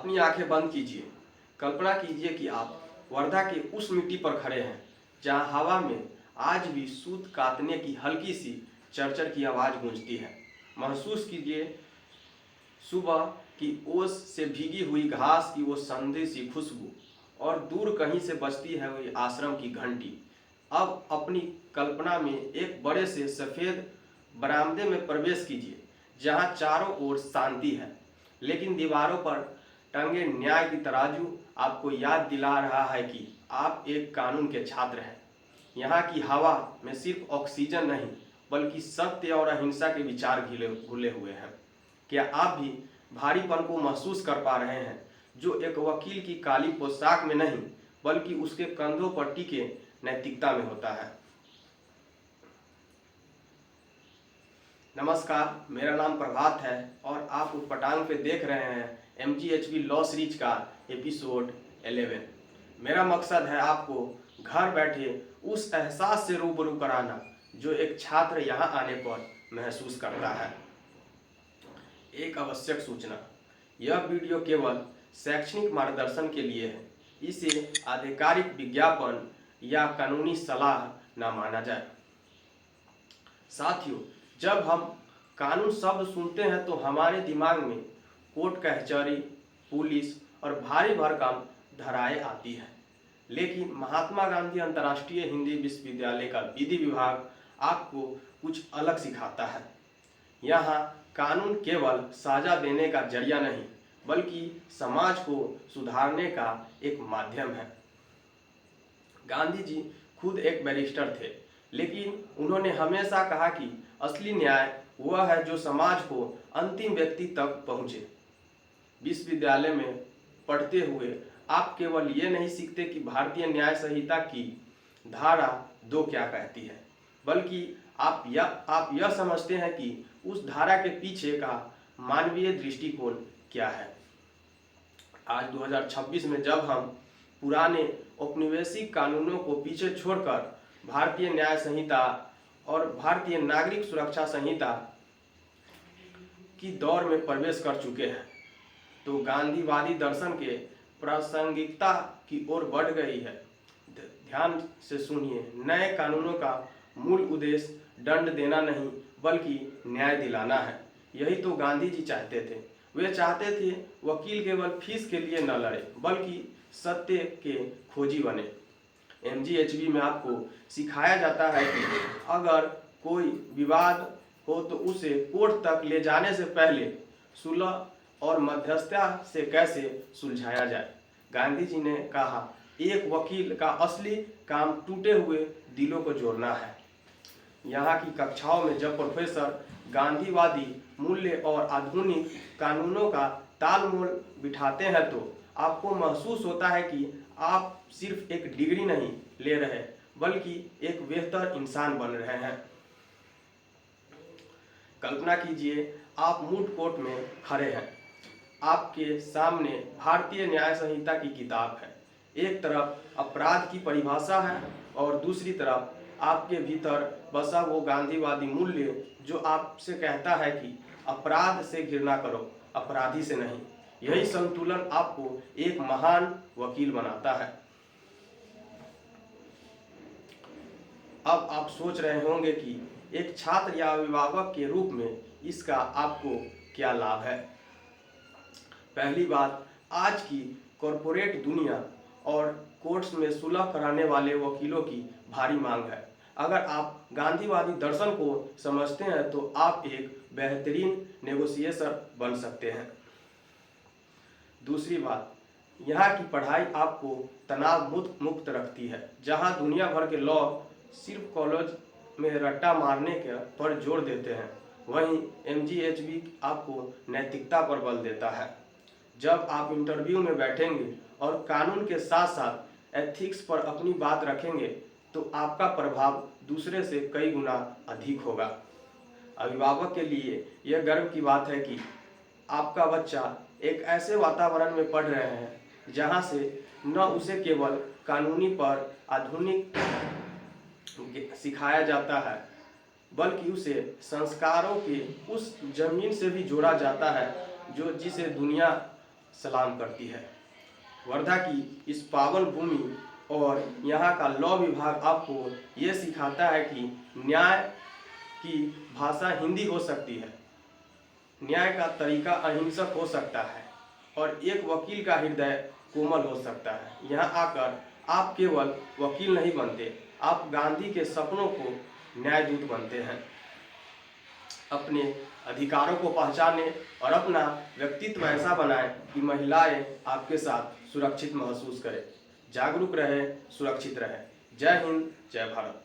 अपनी आंखें बंद कीजिए। कल्पना कीजिए कि आप वर्धा के उस मिट्टी पर खड़े हैं जहां हवा में आज भी सूत काटने की हल्की सी चरचर की आवाज़ गूंजती है। महसूस कीजिए सुबह की ओस से भीगी हुई घास की वो संधी सी खुशबू और दूर कहीं से बजती है वही आश्रम की घंटी। अब अपनी कल्पना में एक बड़े से सफ़ेद बरामदे में प्रवेश कीजिए जहां चारों ओर शांति है, लेकिन दीवारों पर टंगे न्याय की तराजू आपको याद दिला रहा है कि आप एक कानून के छात्र हैं। यहाँ की हवा में सिर्फ ऑक्सीजन नहीं बल्कि सत्य और अहिंसा के विचार घुले हुए हैं। क्या आप भी भारीपन को महसूस कर पा रहे हैं जो एक वकील की काली पोशाक में नहीं बल्कि उसके कंधों पर टिके नैतिकता में होता है। नमस्कार, मेरा नाम प्रभात है और आप उटपटांग पे देख रहे हैं MGHV लॉ सीरीज का एपिसोड 11। मेरा मकसद है आपको घर बैठे उस एहसास से रूबरू कराना जो एक छात्र यहाँ आने पर महसूस करता है। एक आवश्यक सूचना, यह वीडियो केवल शैक्षणिक मार्गदर्शन के लिए है। इसे आधिकारिक विज्ञापन या कानूनी सलाह न माना जाए। साथियों, जब हम कानून शब्द सुनते हैं तो हमारे दिमाग में कोर्ट कचहरी, पुलिस और भारी भरकम धाराएं आती है, लेकिन महात्मा गांधी अंतर्राष्ट्रीय हिंदी विश्वविद्यालय का विधि विभाग आपको कुछ अलग सिखाता है। यहाँ कानून केवल सजा देने का जरिया नहीं बल्कि समाज को सुधारने का एक माध्यम है। गांधी जी खुद एक बैरिस्टर थे, लेकिन उन्होंने हमेशा कहा कि असली न्याय वह है जो समाज को अंतिम व्यक्ति तक पहुँचे। विश्वविद्यालय में पढ़ते हुए आप केवल ये नहीं सीखते कि भारतीय न्याय संहिता की धारा 2 क्या कहती है, बल्कि आप यह समझते हैं कि उस धारा के पीछे का मानवीय दृष्टिकोण क्या है। आज 2026 में जब हम पुराने औपनिवेशिक कानूनों को पीछे छोड़कर भारतीय न्याय संहिता और भारतीय नागरिक सुरक्षा संहिता की दौर में प्रवेश कर चुके हैं, तो गांधीवादी दर्शन के प्रासंगिकता की ओर बढ़ गई है। ध्यान से सुनिए, नए कानूनों का मूल उद्देश्य दंड देना नहीं बल्कि न्याय दिलाना है। यही तो गांधी जी चाहते थे। वे चाहते थे वकील केवल फीस के लिए न लड़े बल्कि सत्य के खोजी बने। MGHV में आपको सिखाया जाता है कि अगर कोई विवाद हो तो उसे कोर्ट तक ले जाने से पहले सुलह और मध्यस्थता से कैसे सुलझाया जाए। गांधी जी ने कहा, एक वकील का असली काम टूटे हुए दिलों को जोड़ना है। यहाँ की कक्षाओं में जब प्रोफेसर गांधीवादी मूल्य और आधुनिक कानूनों का तालमेल बिठाते हैं तो आपको महसूस होता है कि आप सिर्फ एक डिग्री नहीं ले रहे बल्कि एक बेहतर इंसान बन रहे हैं। कल्पना कीजिए, आप मूड कोर्ट में खड़े हैं। आपके सामने भारतीय न्याय संहिता की किताब है। एक तरफ अपराध की परिभाषा है और दूसरी तरफ आपके भीतर बसा वो गांधीवादी मूल्य जो आपसे कहता है कि अपराध से घृणा करो, अपराधी से नहीं। यही संतुलन आपको एक महान वकील बनाता है। अब आप सोच रहे होंगे कि एक छात्र या अभिभावक के रूप में इसका आपको क्या लाभ है। पहली बात, आज की कॉरपोरेट दुनिया और कोर्ट्स में सुलह कराने वाले वकीलों की भारी मांग है। अगर आप गांधीवादी दर्शन को समझते हैं तो आप एक बेहतरीन नेगोशिएटर बन सकते हैं। दूसरी बात, यहाँ की पढ़ाई आपको तनाव मुक्त रखती है। जहाँ दुनिया भर के लॉ सिर्फ कॉलेज में रट्टा मारने के पर जोर देते हैं, वहीं MGHV आपको नैतिकता पर बल देता है। जब आप इंटरव्यू में बैठेंगे और कानून के साथ साथ एथिक्स पर अपनी बात रखेंगे तो आपका प्रभाव दूसरे से कई गुना अधिक होगा। अभिभावक के लिए यह गर्व की बात है कि आपका बच्चा एक ऐसे वातावरण में पढ़ रहे हैं जहां से न उसे केवल कानूनी पर आधुनिक सिखाया जाता है बल्कि उसे संस्कारों की उस जमीन से भी जोड़ा जाता है जो जिसे दुनिया सलाम करती है। वर्धा की इस पावन भूमि और यहाँ का लॉ विभाग आपको ये सिखाता है कि न्याय की भाषा हिंदी हो सकती है, न्याय का तरीका अहिंसक हो सकता है और एक वकील का हृदय कोमल हो सकता है। यहाँ आकर आप केवल वकील नहीं बनते, आप गांधी के सपनों को न्यायदूत बनते हैं। अपने अधिकारों को पहचानें और अपना व्यक्तित्व ऐसा बनाएं कि महिलाएं आपके साथ सुरक्षित महसूस करें। जागरूक रहें, सुरक्षित रहें। जय हिंद, जय भारत।